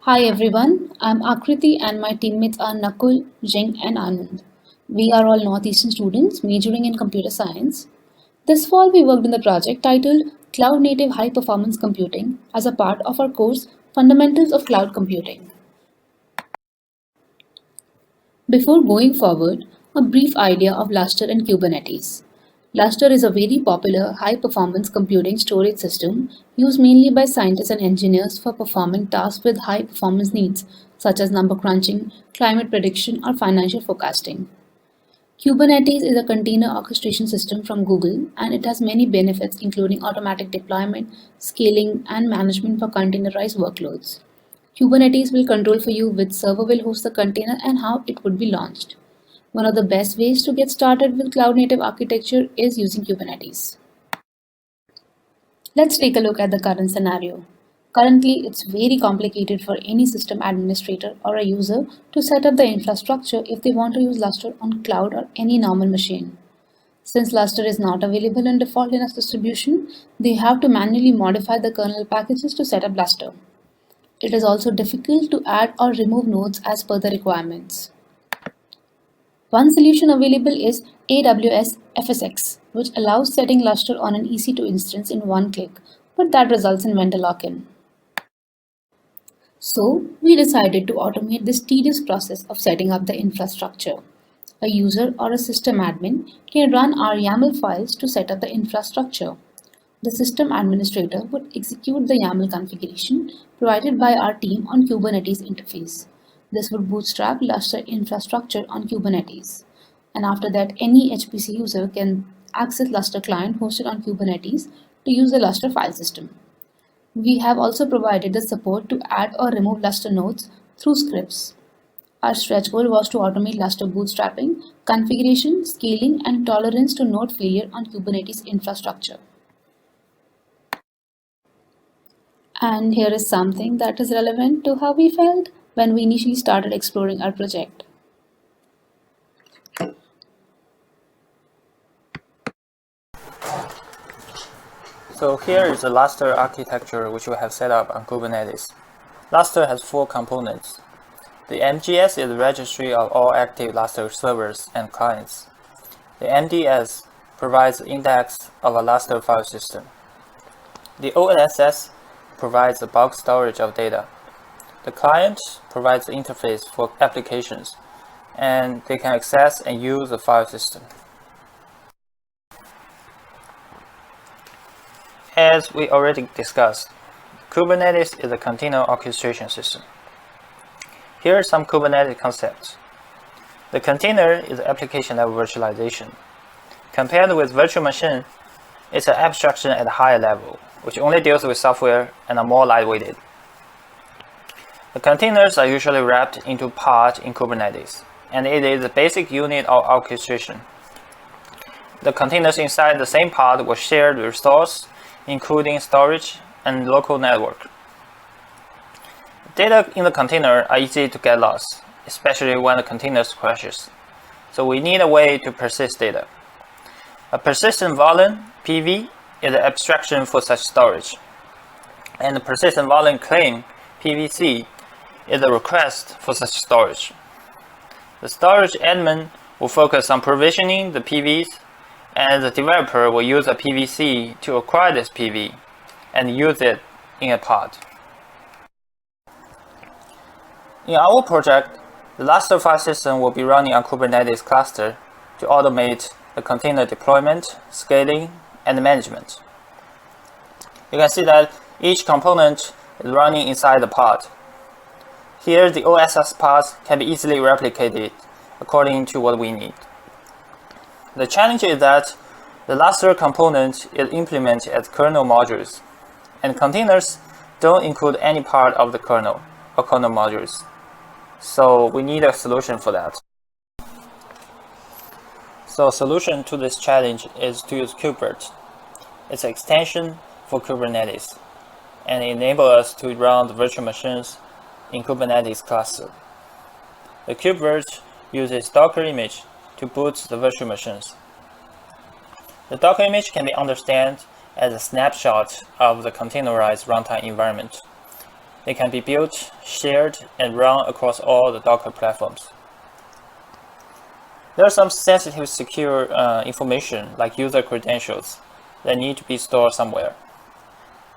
Hi everyone, I'm Akriti and my teammates are Nakul, Jing and Anand. We are all Northeastern students majoring in computer science. This fall we worked on the project titled Cloud Native High Performance Computing as a part of our course Fundamentals of Cloud Computing. Before going forward, a brief idea of Lustre and Kubernetes. Lustre is a very popular high performance computing storage system used mainly by scientists and engineers for performing tasks with high performance needs, such as number crunching, climate prediction, or financial forecasting. Kubernetes is a container orchestration system from Google and it has many benefits including automatic deployment, scaling, and management for containerized workloads. Kubernetes will control for you which server will host the container and how it would be launched. One of the best ways to get started with cloud native architecture is using Kubernetes. Let's take a look at the current scenario. Currently, it's very complicated for any system administrator or a user to set up the infrastructure if they want to use Lustre on cloud or any normal machine. Since Lustre is not available in default Linux distribution, they have to manually modify the kernel packages to set up Lustre. It is also difficult to add or remove nodes as per the requirements. One solution available is AWS FSx, which allows setting Lustre on an EC2 instance in one click, but that results in vendor lock-in. So, we decided to automate this tedious process of setting up the infrastructure. A user or a system admin can run our YAML files to set up the infrastructure. The system administrator would execute the YAML configuration provided by our team on Kubernetes interface. This would bootstrap Lustre infrastructure on Kubernetes. And after that, any HPC user can access Lustre client hosted on Kubernetes to use the Lustre file system. We have also provided the support to add or remove Lustre nodes through scripts. Our stretch goal was to automate Lustre bootstrapping, configuration, scaling, and tolerance to node failure on Kubernetes infrastructure. And here is something that is relevant to how we felt when we initially started exploring our project. So here is the Lustre architecture which we have set up on Kubernetes. Lustre has four components. The MGS is the registry of all active Lustre servers and clients. The MDS provides the index of a Lustre file system. The OSS provides the bulk storage of data. The client provides the interface for applications, and they can access and use the file system. As we already discussed, Kubernetes is a container orchestration system. Here are some Kubernetes concepts. The container is application level virtualization. Compared with virtual machine, it's an abstraction at a higher level, which only deals with software and are more lightweighted. The containers are usually wrapped into pods in Kubernetes, and it is the basic unit of orchestration. The containers inside the same pod will share the resource, including storage and local network. Data in the container are easy to get lost, especially when the container crashes. So we need a way to persist data. A persistent volume, PV, is an abstraction for such storage. And the persistent volume claim, PVC, is a request for such storage. The storage admin will focus on provisioning the PVs, and the developer will use a PVC to acquire this PV and use it in a pod. In our project, the Lustre file system will be running on Kubernetes cluster to automate the container deployment, scaling, and management. You can see that each component is running inside the pod. Here, the OSS pods can be easily replicated according to what we need. The challenge is that the Lustre component is implemented as kernel modules, and containers don't include any part of the kernel or kernel modules. So we need a solution for that. So a solution to this challenge is to use KubeVirt. It's an extension for Kubernetes, and it enables us to run the virtual machines in Kubernetes cluster. The KubeVirt uses Docker image to boot the virtual machines. The Docker image can be understood as a snapshot of the containerized runtime environment. They can be built, shared, and run across all the Docker platforms. There are some sensitive secure information like user credentials that need to be stored somewhere.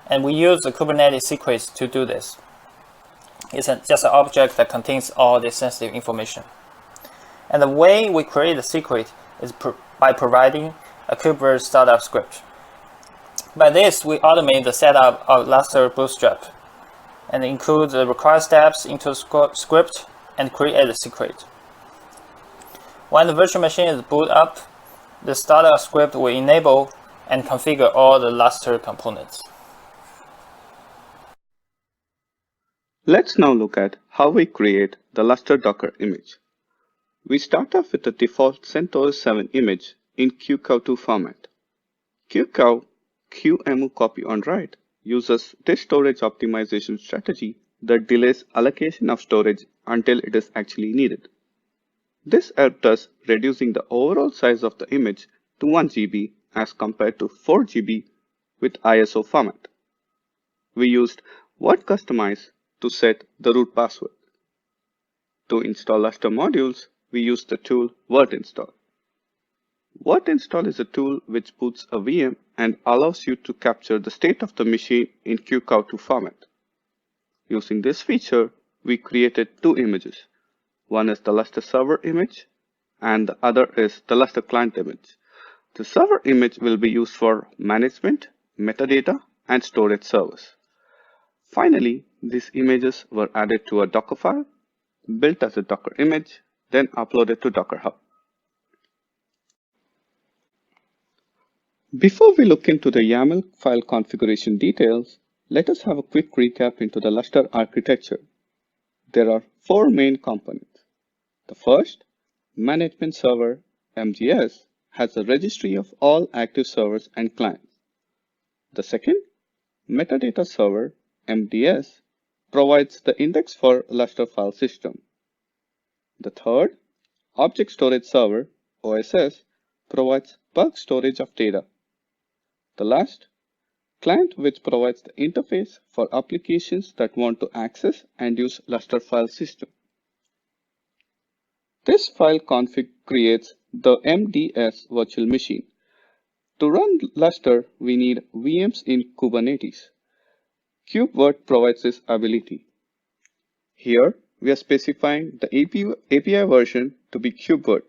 And we use the Kubernetes secrets to do this. It's just an object that contains all this sensitive information. And the way we create the secret is by providing a Kubernetes startup script. By this, we automate the setup of Lustre Bootstrap and include the required steps into the script and create the secret. When the virtual machine is booted up, the startup script will enable and configure all the Lustre components. Let's now look at how we create the Lustre Docker image. We start off with the default CentOS 7 image in QCOW2 format. QCOW QEMU copy on write uses this storage optimization strategy that delays allocation of storage until it is actually needed. This helped us reducing the overall size of the image to 1 GB as compared to 4 GB with ISO format. We used word customize to set the root password. To install Lustre modules, we use the tool word install. Word install is a tool which boots a VM and allows you to capture the state of the machine in QCOW2 format. Using this feature, we created two images. One is the Lustre server image and the other is the Lustre client image. The server image will be used for management, metadata, and storage service. Finally, these images were added to a Docker file, built as a Docker image, then uploaded to Docker Hub. Before we look into the YAML file configuration details, let us have a quick recap into the Lustre architecture. There are four main components. The first, Management Server MGS, has a registry of all active servers and clients. The second, Metadata Server MDS, provides the index for Lustre file system. The third, Object Storage Server OSS, provides bulk storage of data. The last, Client, which provides the interface for applications that want to access and use Lustre file system. This file config creates the MDS virtual machine. To run Lustre, we need VMs in Kubernetes. KubeVirt provides this ability. Here, we are specifying the API version to be KubeVirt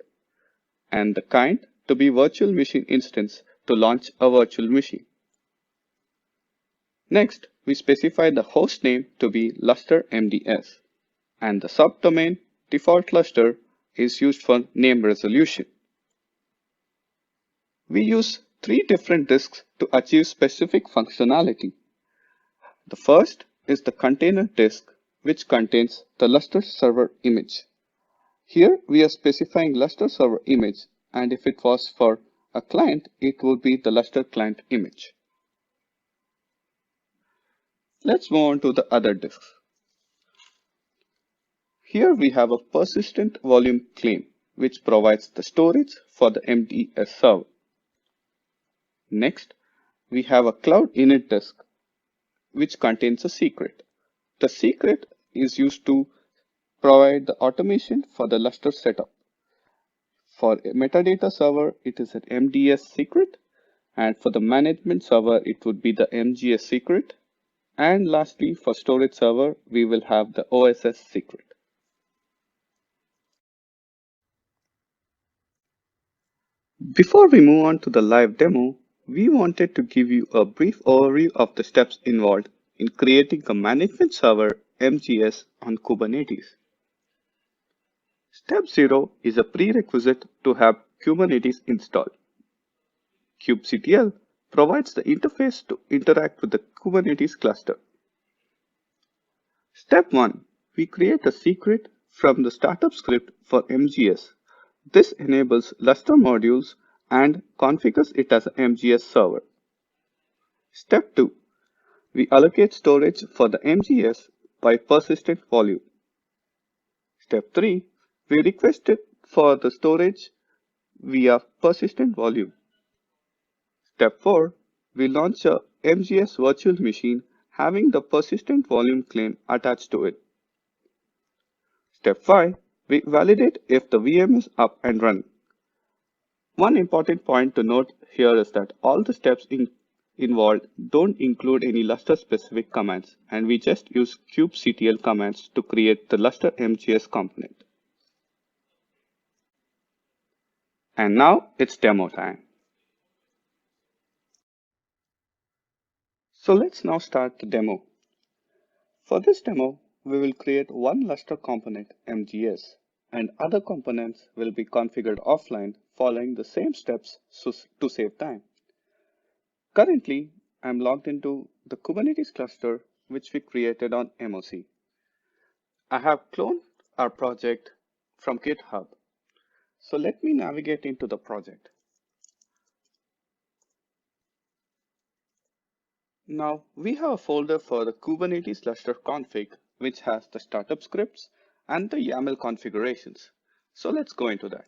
and the kind to be virtual machine instance to launch a virtual machine. Next, we specify the host name to be Lustre MDS and the subdomain default Lustre is used for name resolution. We use three different disks to achieve specific functionality. The first is the container disk, which contains the Lustre server image. Here we are specifying Lustre server image, and if it was for a client, it would be the Lustre client image. Let's move on to the other disks. Here we have a persistent volume claim, which provides the storage for the MDS server. Next, we have a cloud init disk, which contains a secret. The secret is used to provide the automation for the Lustre setup. For a metadata server, it is an MDS secret, and for the management server, it would be the MGS secret. And lastly, for storage server, we will have the OSS secret. Before we move on to the live demo, we wanted to give you a brief overview of the steps involved in creating a management server MGS on Kubernetes. Step 0 is a prerequisite to have Kubernetes installed. kubectl provides the interface to interact with the Kubernetes cluster. Step 1. We create a secret from the startup script for MGS. This enables Lustre modules and configures it as an MGS server. Step 2. We allocate storage for the MGS by persistent volume. Step 3. We request it for the storage via persistent volume. Step 4. We launch a MGS virtual machine having the persistent volume claim attached to it. Step 5. We validate if the VM is up and running. One important point to note here is that all the steps involved don't include any Lustre specific commands, and we just use kubectl commands to create the Lustre MGS component. And now it's demo time. So let's now start the demo. For this demo, we will create one Lustre component MGS, and other components will be configured offline following the same steps to save time. Currently, I'm logged into the Kubernetes cluster which we created on MOC. I have cloned our project from GitHub. So let me navigate into the project. Now we have a folder for the Kubernetes Lustre config, which has the startup scripts and the YAML configurations. So let's go into that.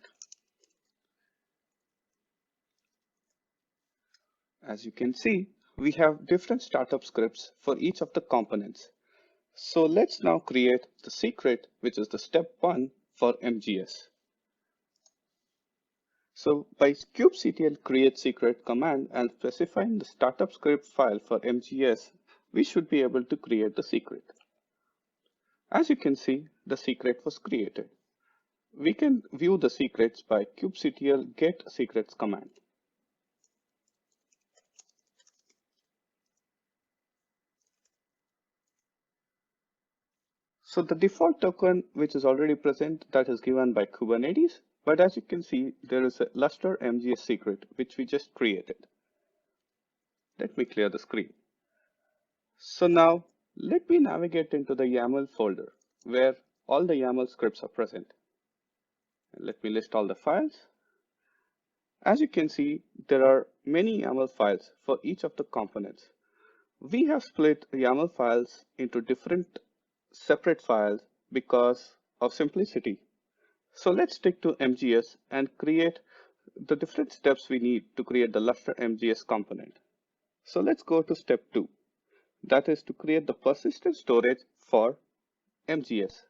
As you can see, we have different startup scripts for each of the components. So let's now create the secret, which is the step 1 for MGS. So by kubectl create secret command and specifying the startup script file for MGS, we should be able to create the secret. As you can see, the secret was created. We can view the secrets by kubectl get secrets command. So the default token, which is already present, that is given by Kubernetes. But as you can see, there is a Lustre MGS secret, which we just created. Let me clear the screen. So now let me navigate into the YAML folder where all the YAML scripts are present. And let me list all the files. As you can see, there are many YAML files for each of the components. We have split YAML files into different separate files because of simplicity. So let's stick to MGS and create the different steps we need to create the Lustre MGS component. So let's go to step 2. That is to create the persistent storage for MGS.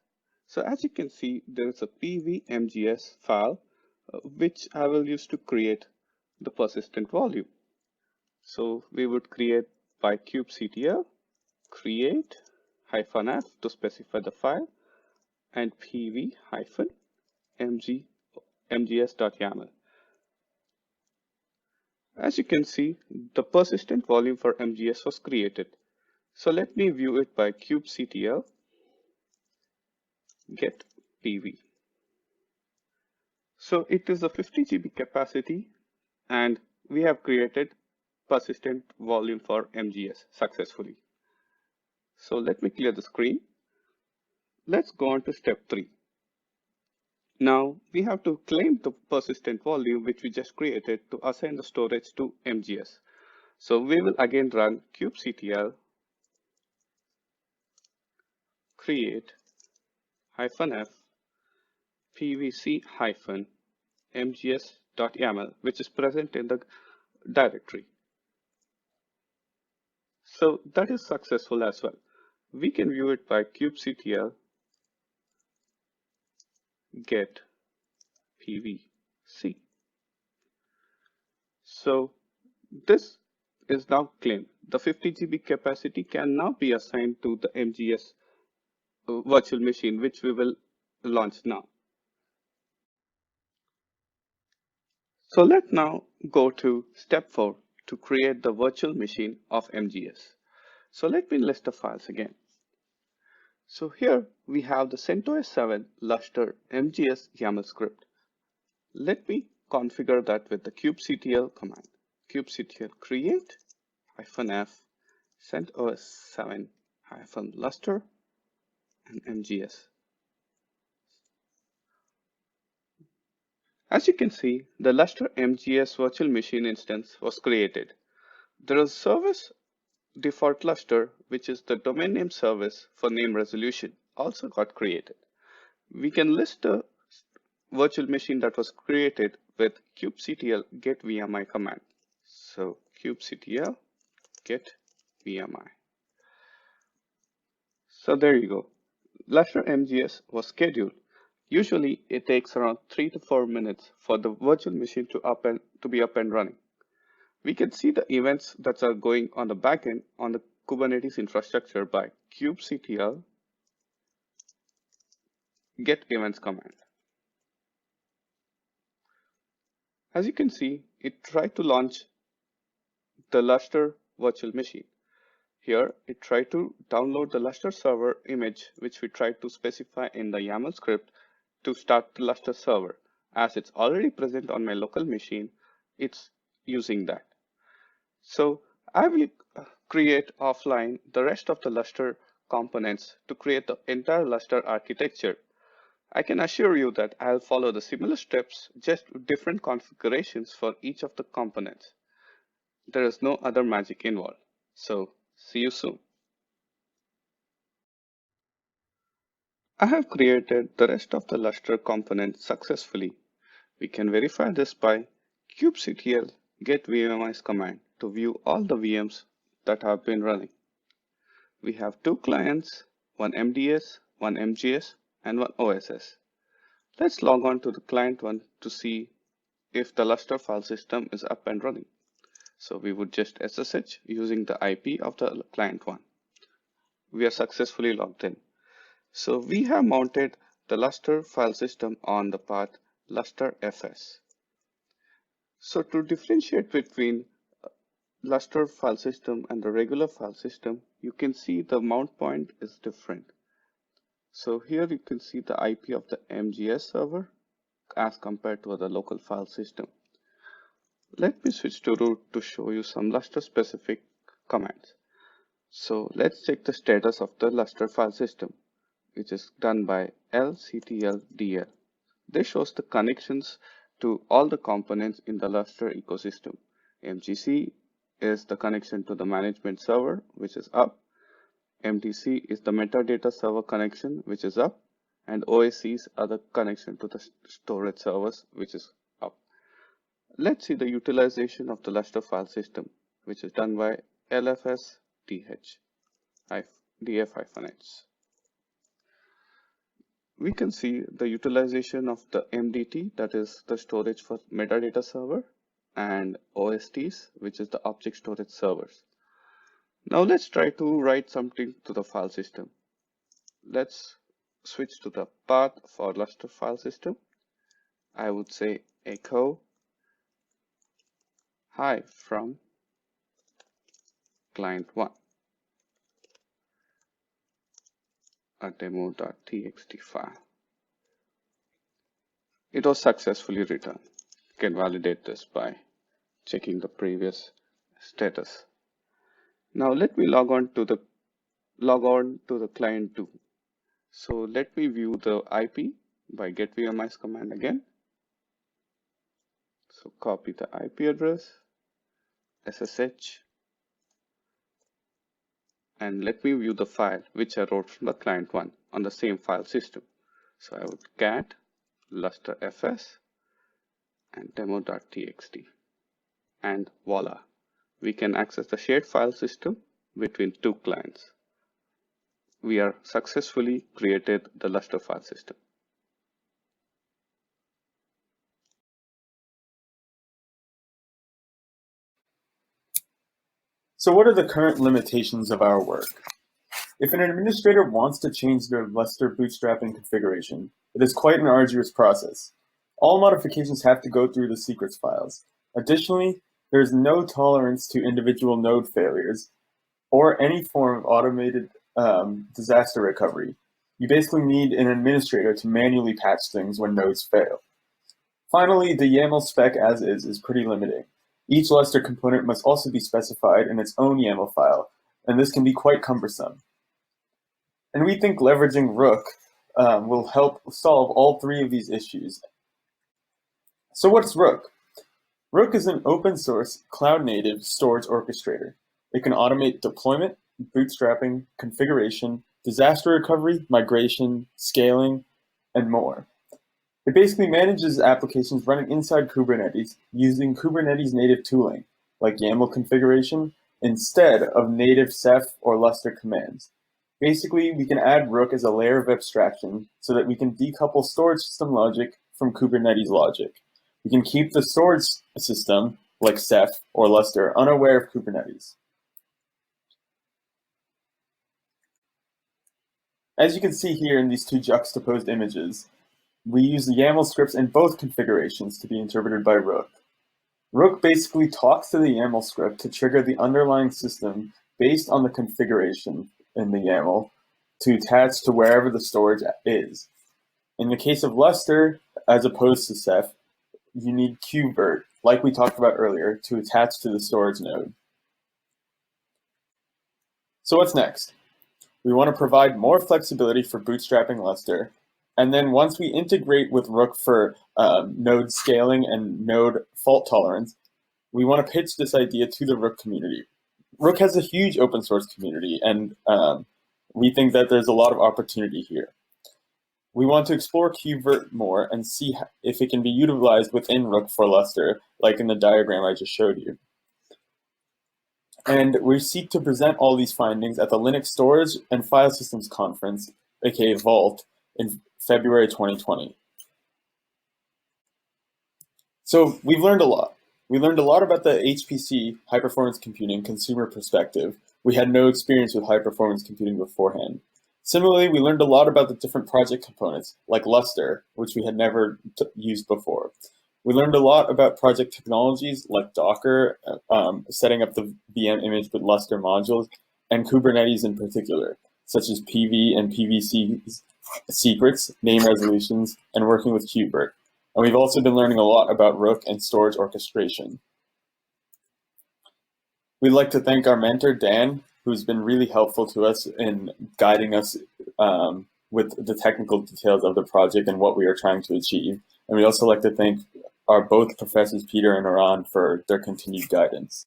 So as you can see, there is a pv.mgs file, which I will use to create the persistent volume. So we would create by kubectl create -f to specify the file and pv-mgs.yaml. As you can see, the persistent volume for MGS was created. So let me view it by kubectl get pv. So it is a 50 GB capacity, and we have created persistent volume for MGS successfully. So let me clear the screen. Let's go on to step 3. Now we have to claim the persistent volume which we just created to assign the storage to MGS. So we will again run kubectl create -f pvc-mgs.yaml, which is present in the directory. So that is successful as well. We can view it by kubectl get pvc. So this is now claimed. The 50 GB capacity can now be assigned to the MGS virtual machine, which we will launch now. So let's now go to step 4 to create the virtual machine of MGS. So let me list the files again. So here we have the CentOS 7 Lustre MGS YAML script. Let me configure that with the kubectl command. Kubectl create -f CentOS 7 -Lustre and MGS. As you can see, the Lustre MGS virtual machine instance was created. There is service default Lustre, which is the domain name service for name resolution, also got created. We can list the virtual machine that was created with kubectl get vmi command. So kubectl get vmi. So there you go. Lustre MGS was scheduled. Usually it takes around 3 to 4 minutes for the virtual machine to be up and running. We can see the events that are going on the backend on the Kubernetes infrastructure by kubectl get events command. As you can see, it tried to launch the Lustre virtual machine. Here, it tried to download the Lustre server image, which we tried to specify in the YAML script to start the Lustre server. As it's already present on my local machine, it's using that. So I will create offline the rest of the Lustre components to create the entire Lustre architecture. I can assure you that I'll follow the similar steps, just different configurations for each of the components. There is no other magic involved. So see you soon. I have created the rest of the Lustre components successfully. We can verify this by kubectl get vmize command to view all the VMs that have been running. We have two clients, one MDS, one MGS, and one OSS. Let's log on to the client one to see if the Lustre file system is up and running. So we would just SSH using the IP of the client one. We are successfully logged in. So we have mounted the Lustre file system on the path Lustre FS. So to differentiate between Lustre file system and the regular file system, you can see the mount point is different. So here you can see the IP of the MGS server as compared to the local file system. Let me switch to root to show you some Lustre specific commands. So let's check the status of the Lustre file system, which is done by lctldl. This shows the connections to all the components in the Lustre ecosystem. MGC is the connection to the management server, which is up. MDC is the metadata server connection, which is up. And OSCs are the connection to the storage servers, which is up. Let's see the utilization of the Lustre file system, which is done by lfs df-h. We can see the utilization of the MDT, that is the storage for metadata server, and OSTs, which is the object storage servers. Now let's try to write something to the file system. Let's switch to the path for Lustre file system. I would say echo hi from client 1, a demo.txt file. It was successfully returned. You can validate this by checking the previous status. Now let me log on to the client 2. So let me view the IP by get vmize command again. So copy the IP address, SSH, and let me view the file which I wrote from the client 1 on the same file system. So I would cat lustre fs and demo.txt, and voila, we can access the shared file system between two clients. We are successfully created the Lustre file system. So what are the current limitations of our work? If an administrator wants to change their Lustre bootstrapping configuration, it is quite an arduous process. All modifications have to go through the secrets files. Additionally, there is no tolerance to individual node failures or any form of automated disaster recovery. You basically need an administrator to manually patch things when nodes fail. Finally, the YAML spec as is pretty limiting. Each Lustre component must also be specified in its own YAML file, and this can be quite cumbersome. And we think leveraging Rook will help solve all three of these issues. So what's Rook? Rook is an open source, cloud-native storage orchestrator. It can automate deployment, bootstrapping, configuration, disaster recovery, migration, scaling, and more. It basically manages applications running inside Kubernetes using Kubernetes native tooling, like YAML configuration, instead of native Ceph or Lustre commands. Basically, we can add Rook as a layer of abstraction so that we can decouple storage system logic from Kubernetes logic. We can keep the storage system, like Ceph or Lustre, unaware of Kubernetes. As you can see here in these two juxtaposed images, we use the YAML scripts in both configurations to be interpreted by Rook. Rook basically talks to the YAML script to trigger the underlying system based on the configuration in the YAML to attach to wherever the storage is. In the case of Lustre, as opposed to Ceph, you need KubeVirt, like we talked about earlier, to attach to the storage node. So what's next? We want to provide more flexibility for bootstrapping Lustre, and then once we integrate with Rook for node scaling and node fault tolerance, we want to pitch this idea to the Rook community. Rook has a huge open source community, and we think that there's a lot of opportunity here. We want to explore KubeVirt more and see if it can be utilized within Rook for Lustre, like in the diagram I just showed you. And we seek to present all these findings at the Linux Storage and File Systems Conference, aka Vault, in February 2020. So we've learned a lot. We learned a lot about the HPC, high performance computing, consumer perspective. We had no experience with high performance computing beforehand. Similarly, we learned a lot about the different project components, like Lustre, which we had never used before. We learned a lot about project technologies like Docker, setting up the VM image with Lustre modules, and Kubernetes in particular, such as PV and PVC secrets, name resolutions, and working with KubeVirt. And we've also been learning a lot about Rook and storage orchestration. We'd like to thank our mentor, Dan, who's been really helpful to us in guiding us with the technical details of the project and what we are trying to achieve. And we'd also like to thank our both professors, Peter and Aran, for their continued guidance.